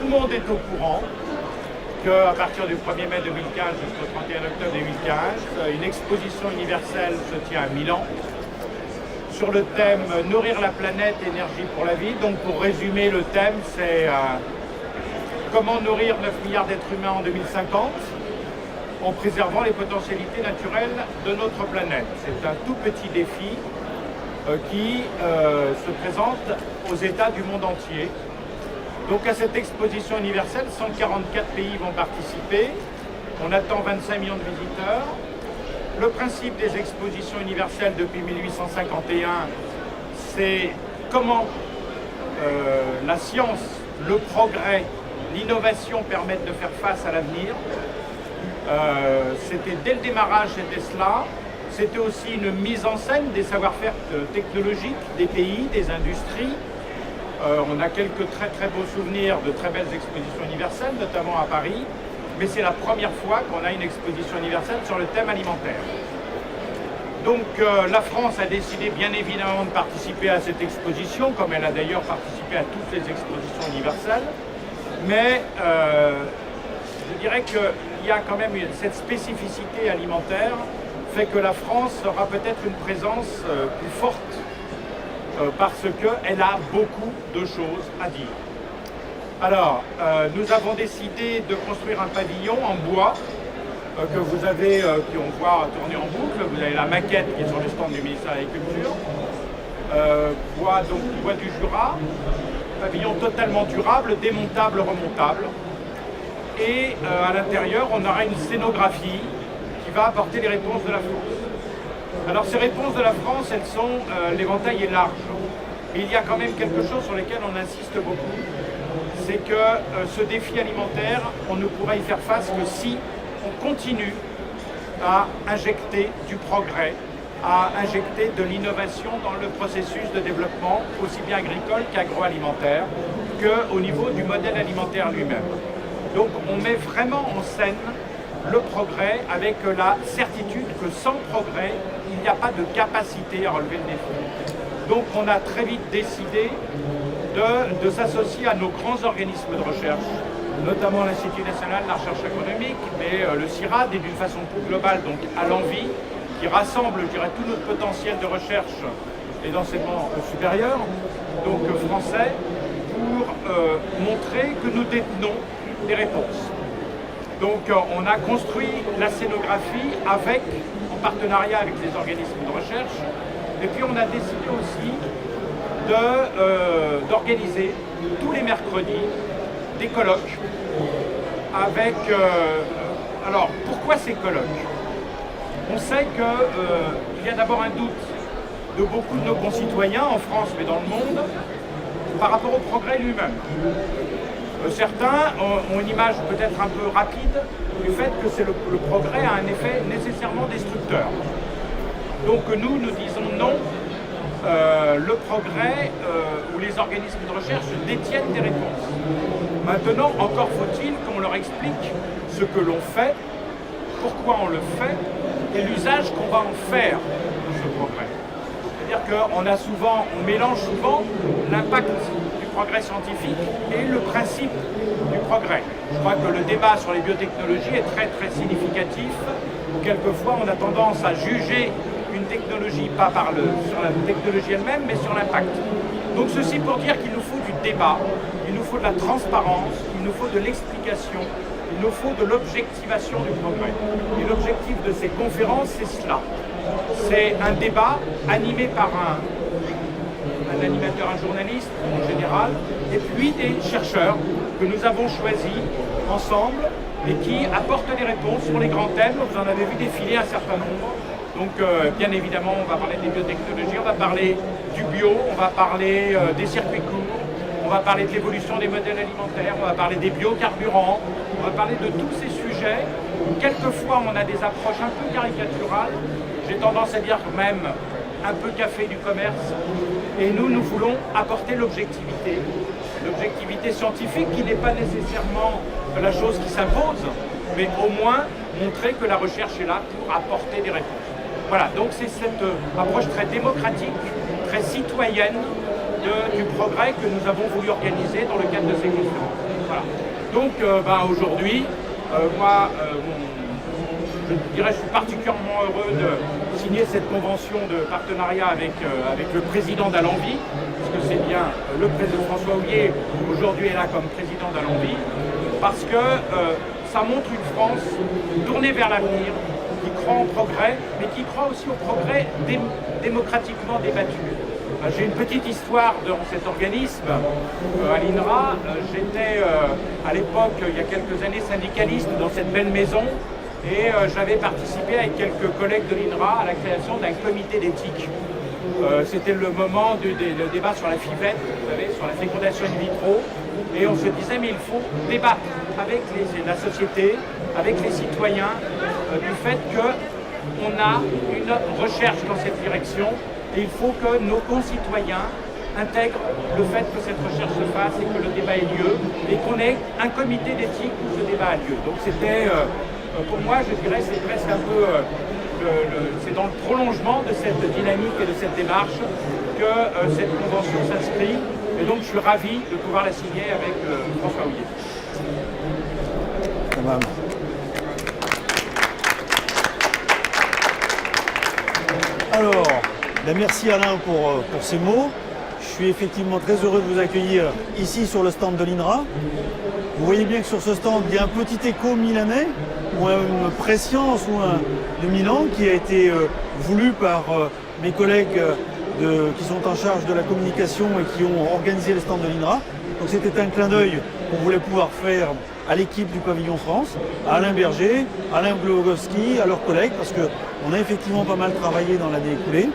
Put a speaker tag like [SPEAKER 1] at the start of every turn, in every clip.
[SPEAKER 1] le monde est au courant qu'à partir du 1er mai 2015 jusqu'au 31 octobre 2015, une exposition universelle se tient à Milan sur le thème « Nourrir la planète, énergie pour la vie ». Donc pour résumer, le thème c'est comment nourrir 9 milliards d'êtres humains en 2050 en préservant les potentialités naturelles de notre planète. C'est un tout petit défi qui se présente aux États du monde entier. Donc à cette exposition universelle, 144 pays vont participer. On attend 25 millions de visiteurs. Le principe des expositions universelles depuis 1851, c'est comment la science, le progrès, l'innovation permettent de faire face à l'avenir. C'était dès le démarrage, c'était cela. C'était aussi une mise en scène des savoir-faire technologiques des pays, des industries. On a quelques très très beaux souvenirs de très belles expositions universelles, notamment à Paris. Mais c'est la première fois qu'on a une exposition universelle sur le thème alimentaire. Donc la France a décidé bien évidemment de participer à cette exposition, comme elle a d'ailleurs participé à toutes les expositions universelles. Mais je dirais qu'il y a quand même cette spécificité alimentaire fait que la France aura peut-être une présence plus forte parce qu'elle a beaucoup de choses à dire. Alors, nous avons décidé de construire un pavillon en bois que vous avez, qu'on voit tourner en boucle. Vous avez la maquette qui est sur le stand du ministère de l'Agriculture. Bois du Jura, pavillon totalement durable, démontable, remontable. Et à l'intérieur, on aura une scénographie qui va apporter les réponses de la France. Alors ces réponses de la France, elles sont, l'éventail est large. Mais il y a quand même quelque chose sur lequel on insiste beaucoup, c'est que ce défi alimentaire, on ne pourra y faire face que si on continue à injecter du progrès, à injecter de l'innovation dans le processus de développement, aussi bien agricole qu'agroalimentaire, qu'au niveau du modèle alimentaire lui-même. Donc on met vraiment en scène le progrès avec la certitude que sans progrès, il n'y a pas de capacité à relever le défi. Donc on a très vite décidé de s'associer à nos grands organismes de recherche, notamment l'Institut national de la recherche économique, mais le CIRAD et d'une façon plus globale, donc à l'envie, qui rassemble, je dirais, tout notre potentiel de recherche et d'enseignement supérieur, donc français, pour montrer que nous détenons des réponses. Donc on a construit la scénographie en partenariat avec les organismes de recherche, et puis on a décidé aussi d'organiser tous les mercredis des colloques avec... alors pourquoi ces colloques? On sait qu'il y a d'abord un doute de beaucoup de nos concitoyens en France mais dans le monde par rapport au progrès lui-même. Certains ont une image peut-être un peu rapide du fait que le progrès a un effet nécessairement destructeur. Donc nous disons non, le progrès ou les organismes de recherche détiennent des réponses. Maintenant, encore faut-il qu'on leur explique ce que l'on fait, pourquoi on le fait et l'usage qu'on va en faire de ce progrès. C'est-à-dire qu'on mélange souvent l'impact du progrès scientifique et le principe du progrès. Je crois que le débat sur les biotechnologies est très très significatif. Quelquefois, on a tendance à juger une technologie, pas sur la technologie elle-même, mais sur l'impact. Donc ceci pour dire qu'il nous faut du débat, il nous faut de la transparence, il nous faut de l'explication, il nous faut de l'objectivation du progrès. Et l'objectif de ces conférences, c'est cela. C'est un débat animé par un animateur, un journaliste en général, et puis des chercheurs que nous avons choisis ensemble et qui apportent des réponses sur les grands thèmes. Vous en avez vu défiler un certain nombre. Donc bien évidemment, on va parler des biotechnologies, on va parler du bio, on va parler des circuits courts, on va parler de l'évolution des modèles alimentaires, on va parler des biocarburants, on va parler de tous ces sujets où quelquefois on a des approches un peu caricaturales, j'ai tendance à dire même un peu café du commerce, et nous voulons apporter l'objectivité scientifique qui n'est pas nécessairement la chose qui s'impose, mais au moins montrer que la recherche est là pour apporter des réponses. Voilà, donc c'est cette approche très démocratique, très citoyenne du progrès que nous avons voulu organiser dans le cadre de ces conférences. Voilà. Voilà. Donc aujourd'hui, moi, je dirais, je suis particulièrement heureux de signer cette convention de partenariat avec le président d'Alenvie, parce que c'est bien le président François Houillet, aujourd'hui est là comme président d'Alenvie, parce que ça montre une France tournée vers l'avenir, qui croit en progrès, mais qui croit aussi au progrès démocratiquement débattu. J'ai une petite histoire dans cet organisme, à l'INRA. J'étais à l'époque, il y a quelques années, syndicaliste dans cette belle maison, et j'avais participé avec quelques collègues de l'INRA à la création d'un comité d'éthique. C'était le moment du débat sur la FIVET, vous savez, sur la fécondation in vitro, et on se disait mais il faut débattre avec la société, avec les citoyens, du fait qu'on a une recherche dans cette direction, et il faut que nos concitoyens intègrent le fait que cette recherche se fasse et que le débat ait lieu, et qu'on ait un comité d'éthique où ce débat a lieu. Donc c'était, pour moi, je dirais, c'est presque un peu, c'est dans le prolongement de cette dynamique et de cette démarche que cette convention s'inscrit, et donc je suis ravi de pouvoir la signer avec François Houillet.
[SPEAKER 2] Alors, merci Alain pour ces mots. Je suis effectivement très heureux de vous accueillir ici sur le stand de l'INRA. Vous voyez bien que sur ce stand, il y a un petit écho milanais, ou une préscience de Milan qui a été voulu par mes collègues qui sont en charge de la communication et qui ont organisé le stand de l'INRA. Donc c'était un clin d'œil qu'on voulait pouvoir faire à l'équipe du pavillon France, à Alain Berger, Alain Glogowski, à leurs collègues, parce qu'on a effectivement pas mal travaillé dans l'année écoulée.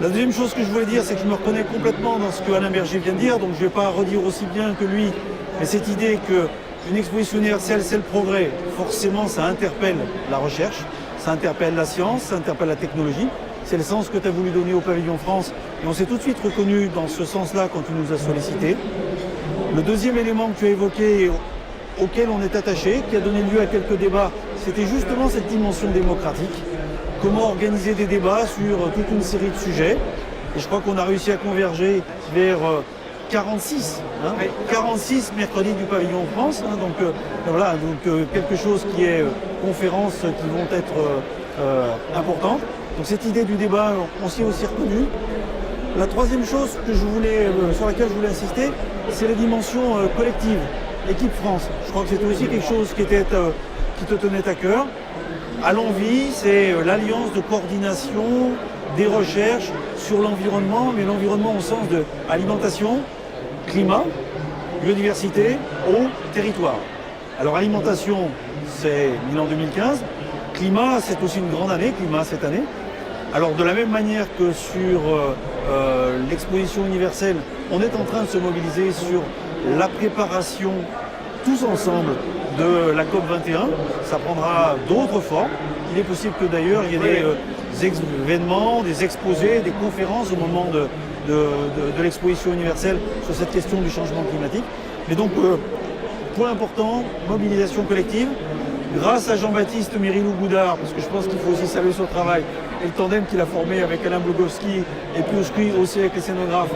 [SPEAKER 2] La deuxième chose que je voulais dire, c'est que je me reconnais complètement dans ce que Alain Berger vient de dire, donc je ne vais pas redire aussi bien que lui, mais cette idée qu'une exposition universelle, c'est le progrès, forcément ça interpelle la recherche, ça interpelle la science, ça interpelle la technologie. C'est le sens que tu as voulu donner au pavillon France, et on s'est tout de suite reconnu dans ce sens-là quand tu nous as sollicité. Le deuxième élément que tu as évoqué, auquel on est attaché, qui a donné lieu à quelques débats, c'était justement cette dimension démocratique. Comment organiser des débats sur toute une série de sujets. Et je crois qu'on a réussi à converger vers 46, 46 mercredis du pavillon France. Donc voilà, quelque chose qui est conférences qui vont être importantes. Donc cette idée du débat, on s'y est aussi reconnu. La troisième chose sur laquelle je voulais insister, c'est la dimension collective. Équipe France, je crois que c'était aussi quelque chose qui te tenait à cœur. À l'envie, c'est l'alliance de coordination des recherches sur l'environnement, mais l'environnement au sens de alimentation, climat, biodiversité, eau, territoire. Alors alimentation, c'est Milan 2015. Climat, c'est aussi une grande année, climat cette année. Alors de la même manière que sur l'exposition universelle, on est en train de se mobiliser sur la préparation tous ensemble de la COP21. Ça prendra d'autres formes. Il est possible que d'ailleurs il y ait des événements, des exposés, des conférences au moment de l'exposition universelle sur cette question du changement climatique. Mais donc, point important, mobilisation collective. Grâce à Jean-Baptiste Mirilou-Goudard, parce que je pense qu'il faut aussi saluer son travail, et le tandem qu'il a formé avec Alain Blogowski et puis aussi avec les scénographes.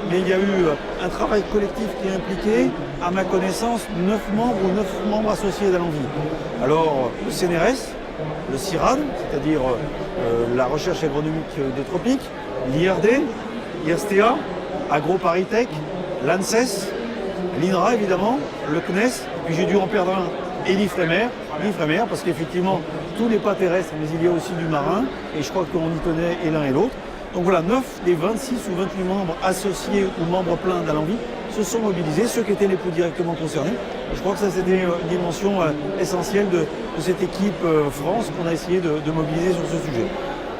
[SPEAKER 2] Mais il y a eu un travail collectif qui est impliqué, à ma connaissance, 9 membres associés d'Alenvie. Alors, le CNRS, le CIRAD, c'est-à-dire la recherche agronomique des tropiques, l'IRD, l'ISTA, AgroParisTech, l'ANSES, l'INRA évidemment, le CNES, et puis j'ai dû en perdre un, et l'IFREMER, parce qu'effectivement, tout n'est pas terrestre, mais il y a aussi du marin, et je crois qu'on y tenait et l'un et l'autre. Donc voilà, 9 des 26 ou 28 membres associés ou membres pleins d'Alenvie se sont mobilisés, ceux qui étaient les plus directement concernés. Et je crois que ça, c'était une dimension essentielle de cette équipe France qu'on a essayé de mobiliser sur ce sujet.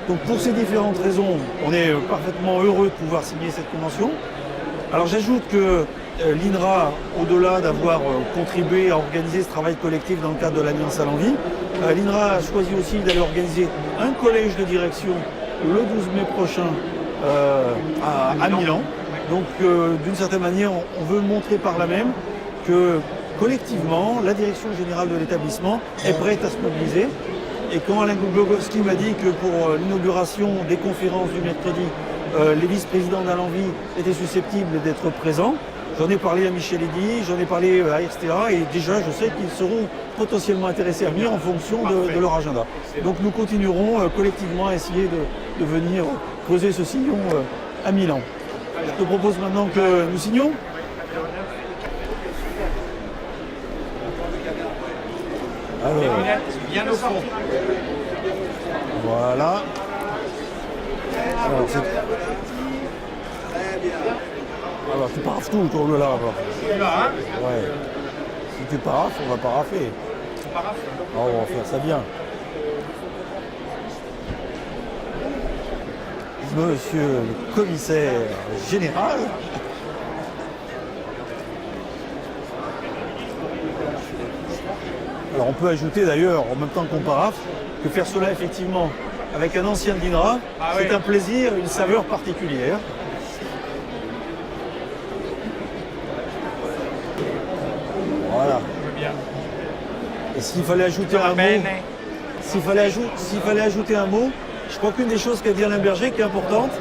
[SPEAKER 2] Donc pour ces différentes raisons, on est parfaitement heureux de pouvoir signer cette convention. Alors j'ajoute que l'INRA, au-delà d'avoir contribué à organiser ce travail collectif dans le cadre de l'Alliance Alenvie, l'INRA a choisi aussi d'aller organiser un collège de direction le 12 mai prochain à Milan. Donc d'une certaine manière, on veut montrer par là même que collectivement, la direction générale de l'établissement est prête à se mobiliser. Et quand Alain Glogowski m'a dit que pour l'inauguration des conférences du mercredi, les vice-présidents d'Alenvie étaient susceptibles d'être présents, J'en ai parlé à Michel Eddy, j'en ai parlé à RSTA et déjà je sais qu'ils seront potentiellement intéressés à venir en fonction de leur agenda. Donc nous continuerons collectivement à essayer de venir creuser ce sillon à Milan. Je te propose maintenant que nous signions.
[SPEAKER 1] Les
[SPEAKER 2] Alors,
[SPEAKER 1] lunettes bien au fond.
[SPEAKER 2] voilà. Alors tu paraffes tout autour de là. Alors.
[SPEAKER 1] Là, hein,
[SPEAKER 2] Ouais. Si tu paraffes, on va paraffer.
[SPEAKER 1] on paraffe.
[SPEAKER 2] Oh, on va faire ça bien. Monsieur le commissaire général. Alors on peut ajouter d'ailleurs, en même temps qu'on paraffe, que faire cela effectivement avec un ancien de l'INRA,
[SPEAKER 1] Ah
[SPEAKER 2] c'est
[SPEAKER 1] oui.
[SPEAKER 2] un plaisir, une saveur particulière. Voilà.
[SPEAKER 1] Je veux bien.
[SPEAKER 2] Et s'il fallait ajouter un mot,
[SPEAKER 1] Bene.
[SPEAKER 2] s'il fallait ajouter un mot, je crois qu'une des choses qu'a dit Alain Berger qui est importante,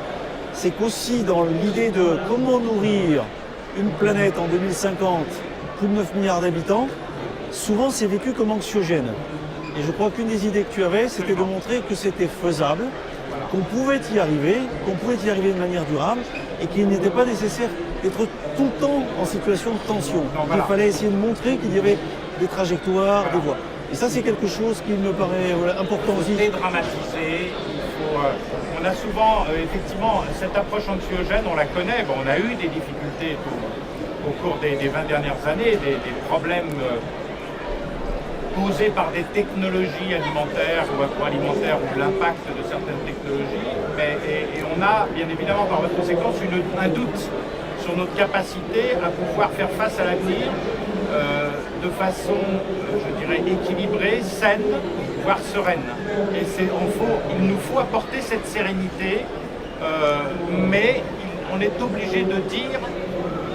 [SPEAKER 2] c'est qu'aussi dans l'idée de comment nourrir une planète en 2050, plus de 9 milliards d'habitants, souvent c'est vécu comme anxiogène. Et je crois qu'une des idées que tu avais, c'était de montrer que c'était faisable, qu'on pouvait y arriver, de manière durable, et qu'il n'était pas nécessaire d'être tout le temps en situation de tension.
[SPEAKER 1] voilà.
[SPEAKER 2] Il fallait essayer de montrer qu'il y avait des trajectoires, des voies. Et ça, c'est quelque chose qui me paraît important aussi.
[SPEAKER 1] Dédramatiser. On a souvent, effectivement, cette approche anxiogène, on la connaît. Bon, on a eu des difficultés au cours des 20 dernières années, des problèmes posés par des technologies alimentaires ou agroalimentaires ou l'impact de certaines technologies. Et on a, bien évidemment, par votre conséquence, un doute sur notre capacité à pouvoir faire face à l'avenir de façon, je dirais, équilibrée, saine, voire sereine. Et il nous faut apporter cette sérénité, mais on est obligé de dire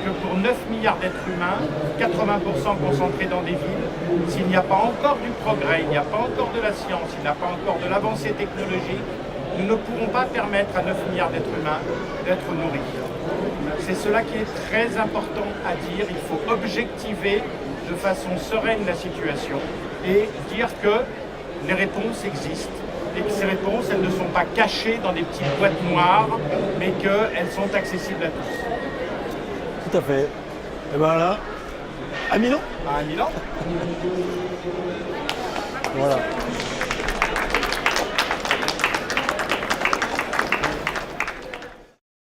[SPEAKER 1] que pour 9 milliards d'êtres humains, 80% concentrés dans des villes, s'il n'y a pas encore du progrès, il n'y a pas encore de la science, il n'y a pas encore de l'avancée technologique, nous ne pourrons pas permettre à 9 milliards d'êtres humains d'être nourris. C'est cela qui est très important à dire. Il faut objectiver de façon sereine la situation et dire que les réponses existent et que ces réponses, elles ne sont pas cachées dans des petites boîtes noires, mais qu'elles sont accessibles à tous.
[SPEAKER 2] Tout à fait. Et bien là, à Milan.
[SPEAKER 1] À Milan.
[SPEAKER 2] Voilà.